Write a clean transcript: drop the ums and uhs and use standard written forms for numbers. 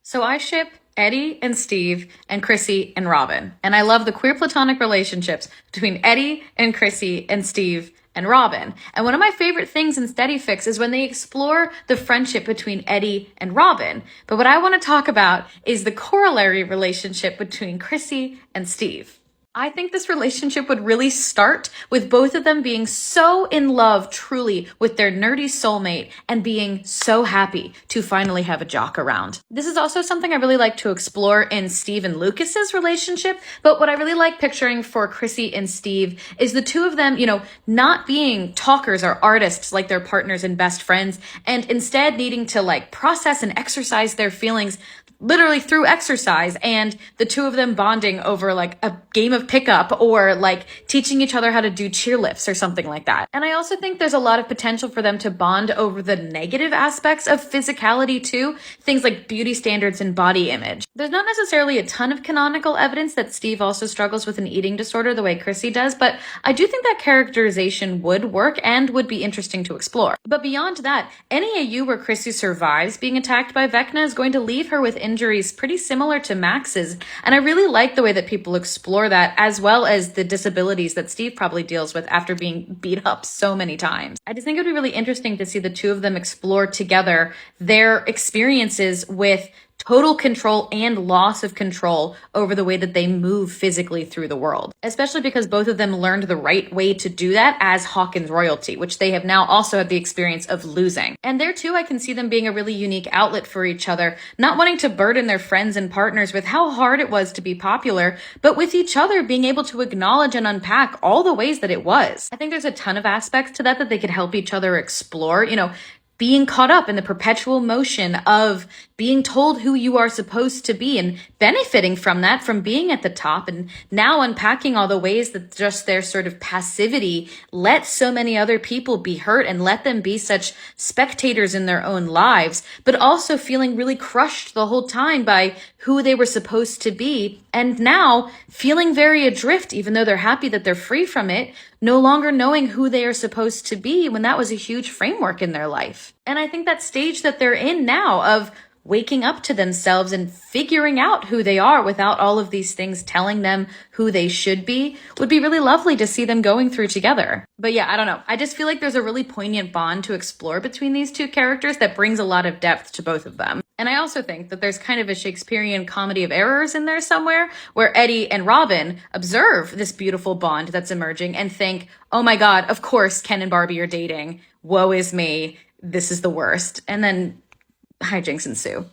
So I ship Eddie and Steve and Chrissy and Robin. And I love the queer platonic relationships between Eddie and Chrissy and Steve and Robin. And one of my favorite things in Steady Fix is when they explore the friendship between Eddie and Robin. But what I want to talk about is the corollary relationship between Chrissy and Steve. I think this relationship would really start with both of them being so in love truly with their nerdy soulmate and being so happy to finally have a jock around. This is also something I really like to explore in Steve and Lucas's relationship, but what I really like picturing for Chrissy and Steve is the two of them, not being talkers or artists like their partners and best friends, and instead needing to process and exercise their feelings literally through exercise, and the two of them bonding over a game of pickup or teaching each other how to do cheer lifts or something like that. And I also think there's a lot of potential for them to bond over the negative aspects of physicality too, things like beauty standards and body image. There's not necessarily a ton of canonical evidence that Steve also struggles with an eating disorder the way Chrissy does, but I do think that characterization would work and would be interesting to explore. But beyond that, any AU where Chrissy survives being attacked by Vecna is going to leave her with injuries pretty similar to Max's, and I really like the way that people explore that, as well as the disabilities that Steve probably deals with after being beat up so many times. I just think it would be really interesting to see the two of them explore together their experiences with total control and loss of control over the way that they move physically through the world, especially because both of them learned the right way to do that as Hawkins royalty, which they have now also had the experience of losing. And there too, I can see them being a really unique outlet for each other, not wanting to burden their friends and partners with how hard it was to be popular, but with each other being able to acknowledge and unpack all the ways that it was. I think there's a ton of aspects to that they could help each other explore, being caught up in the perpetual motion of being told who you are supposed to be and benefiting from that, from being at the top, and now unpacking all the ways that just their sort of passivity let so many other people be hurt and let them be such spectators in their own lives, but also feeling really crushed the whole time by who they were supposed to be, and now feeling very adrift, even though they're happy that they're free from it, no longer knowing who they are supposed to be when that was a huge framework in their life. And I think that stage that they're in now of waking up to themselves and figuring out who they are without all of these things telling them who they should be would be really lovely to see them going through together. But yeah, I don't know. I just feel like there's a really poignant bond to explore between these two characters that brings a lot of depth to both of them. And I also think that there's kind of a Shakespearean comedy of errors in there somewhere where Eddie and Robin observe this beautiful bond that's emerging and think, oh my God, of course Ken and Barbie are dating. Woe is me. This is the worst. And then hijinks ensue.